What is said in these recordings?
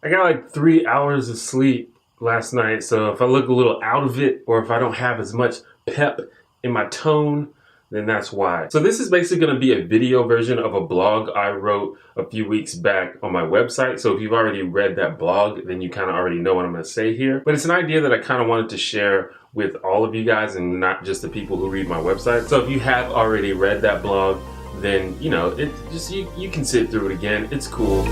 I got like 3 hours of sleep last night, so if I look a little out of it or if I don't have as much pep in my tone, then that's why. So this is basically going to be a video version of a blog I wrote a few weeks back on my website. So if you've already read that blog, then you kind of already know what I'm going to say here. But it's an idea that I kind of wanted to share with all of you guys and not just the people who read my website. So if you have already read that blog, then it just you can sit through it again. It's cool.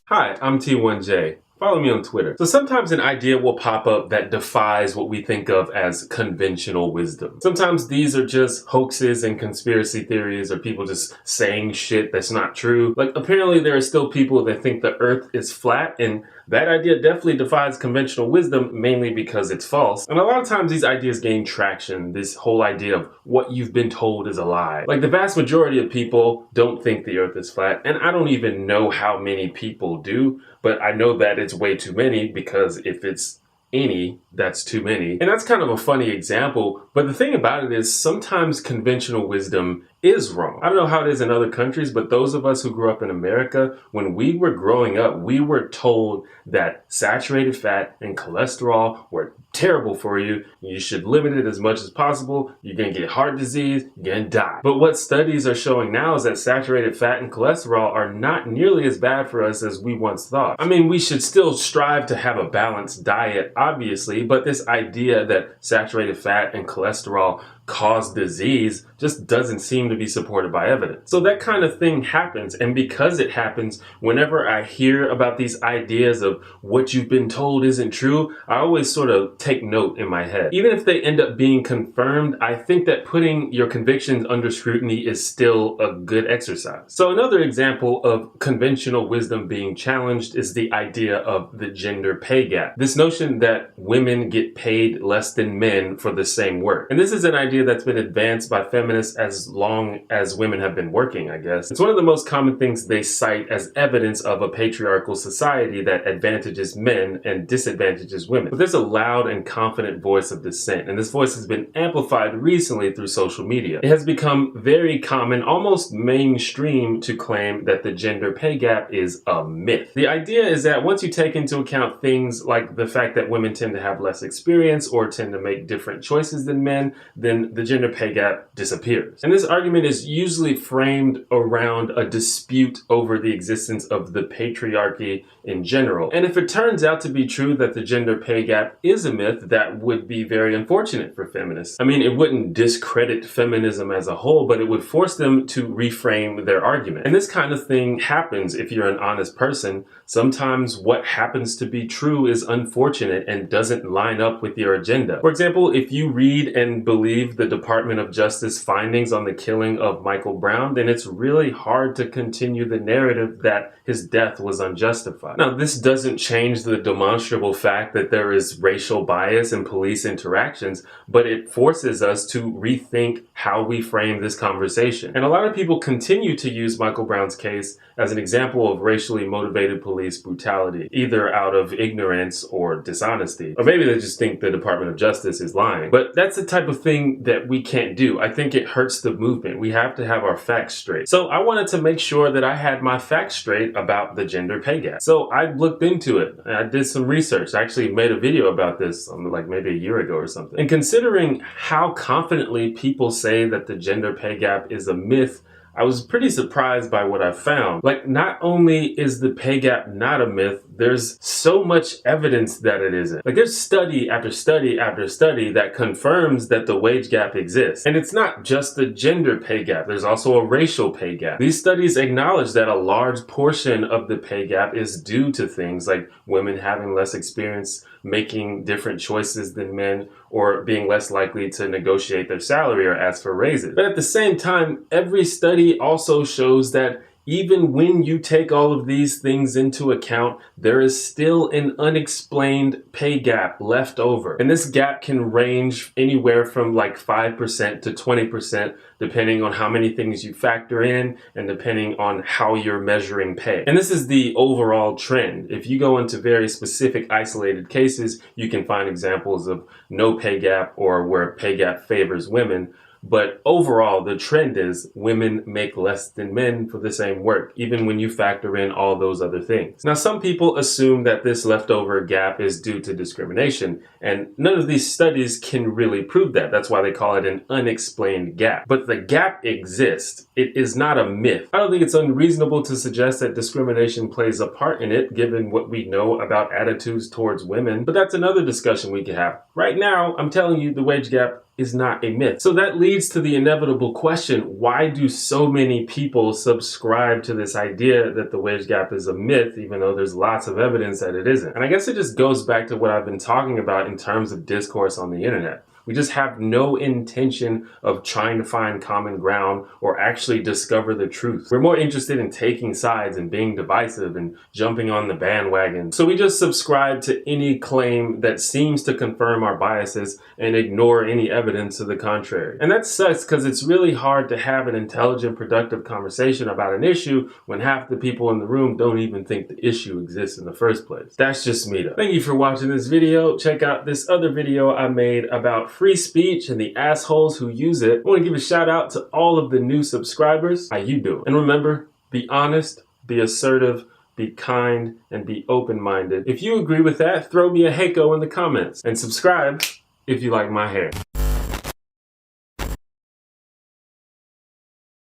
Hi, I'm T1J. Follow me on Twitter. So sometimes an idea will pop up that defies what we think of as conventional wisdom. Sometimes these are just hoaxes and conspiracy theories or people just saying shit that's not true. Like apparently there are still people that think the earth is flat, and that idea definitely defies conventional wisdom, mainly because it's false. And a lot of times these ideas gain traction, this whole idea of what you've been told is a lie. Like the vast majority of people don't think the earth is flat, and I don't even know how many people do, but I know that it's way too many, because if it's any, that's too many. And that's kind of a funny example, but the thing about it is sometimes conventional wisdom is wrong. I don't know how it is in other countries, but those of us who grew up in America, when we were growing up, we were told that saturated fat and cholesterol were terrible for you. You should limit it as much as possible. You're gonna get heart disease, you're gonna die. But what studies are showing now is that saturated fat and cholesterol are not nearly as bad for us as we once thought. I mean, we should still strive to have a balanced diet, obviously, but this idea that saturated fat and cholesterol cause disease just doesn't seem to be supported by evidence. So that kind of thing happens, and because it happens, whenever I hear about these ideas of what you've been told isn't true, I always sort of take note in my head. Even if they end up being confirmed, I think that putting your convictions under scrutiny is still a good exercise. So another example of conventional wisdom being challenged is the idea of the gender pay gap. This notion that women get paid less than men for the same work. And this is an idea that's been advanced by feminists as long as women have been working, I guess. It's one of the most common things they cite as evidence of a patriarchal society that advantages men and disadvantages women. But there's a loud and confident voice of dissent, and this voice has been amplified recently through social media. It has become very common, almost mainstream, to claim that the gender pay gap is a myth. The idea is that once you take into account things like the fact that women tend to have less experience or tend to make different choices than men, then the gender pay gap disappears. And this argument is usually framed around a dispute over the existence of the patriarchy in general. And if it turns out to be true that the gender pay gap is a myth, that would be very unfortunate for feminists. I mean, it wouldn't discredit feminism as a whole, but it would force them to reframe their argument. And this kind of thing happens if you're an honest person. Sometimes what happens to be true is unfortunate and doesn't line up with your agenda. For example, if you read and believe the Department of Justice findings on the killing of Michael Brown, then it's really hard to continue the narrative that his death was unjustified. Now, this doesn't change the demonstrable fact that there is racial bias in police interactions, but it forces us to rethink how we frame this conversation. And a lot of people continue to use Michael Brown's case as an example of racially motivated police brutality, either out of ignorance or dishonesty. Or maybe they just think the Department of Justice is lying. But that's the type of thing that we can't do. I think it hurts the movement. We have to have our facts straight. So I wanted to make sure that I had my facts straight about the gender pay gap. So I looked into it. I did some research. I actually made a video about this like maybe a year ago or something. And considering how confidently people say that the gender pay gap is a myth, I was pretty surprised by what I found. Like, not only is the pay gap not a myth, there's so much evidence that it isn't. Like, there's study after study after study that confirms that the wage gap exists. And it's not just the gender pay gap, there's also a racial pay gap. These studies acknowledge that a large portion of the pay gap is due to things like women having less experience, making different choices than men, or being less likely to negotiate their salary or ask for raises. But at the same time, every study also shows that Even when you take all of these things into account, there is still an unexplained pay gap left over. And this gap can range anywhere from like 5% to 20%, depending on how many things you factor in and depending on how you're measuring pay. And this is the overall trend. If you go into very specific isolated cases, you can find examples of no pay gap or where pay gap favors women. But overall, the trend is women make less than men for the same work, even when you factor in all those other things. Now, some people assume that this leftover gap is due to discrimination, and none of these studies can really prove that. That's why they call it an unexplained gap. But the gap exists. It is not a myth. I don't think it's unreasonable to suggest that discrimination plays a part in it, given what we know about attitudes towards women. But that's another discussion we could have. Right now, I'm telling you the wage gap is not a myth. So that leads to the inevitable question, why do so many people subscribe to this idea that the wage gap is a myth, even though there's lots of evidence that it isn't? And I guess it just goes back to what I've been talking about in terms of discourse on the internet. We just have no intention of trying to find common ground or actually discover the truth. We're more interested in taking sides and being divisive and jumping on the bandwagon. So we just subscribe to any claim that seems to confirm our biases and ignore any evidence to the contrary. And that sucks because it's really hard to have an intelligent, productive conversation about an issue when half the people in the room don't even think the issue exists in the first place. That's just me though. Thank you for watching this video. Check out this other video I made about free speech and the assholes who use it. I want to give a shout out to all of the new subscribers. How you doing? And remember, be honest, be assertive, be kind, and be open-minded. If you agree with that, throw me a Heiko in the comments. And subscribe if you like my hair.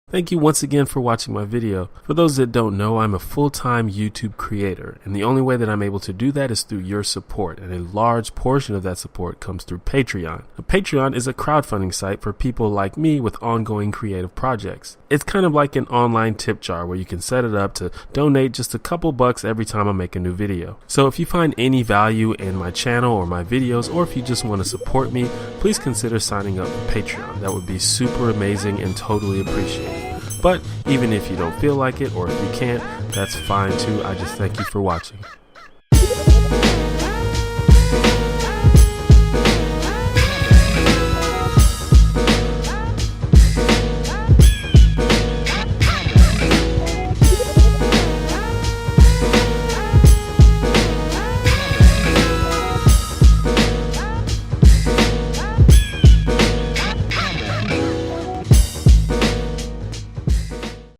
Thank you once again for watching my video. For those that don't know, I'm a full-time YouTube creator, and the only way that I'm able to do that is through your support, and a large portion of that support comes through Patreon. Now, Patreon is a crowdfunding site for people like me with ongoing creative projects. It's kind of like an online tip jar where you can set it up to donate just a couple bucks every time I make a new video. So if you find any value in my channel or my videos, or if you just want to support me, please consider signing up for Patreon. That would be super amazing and totally appreciated. But even if you don't feel like it, or if you can't, that's fine too. I just thank you for watching.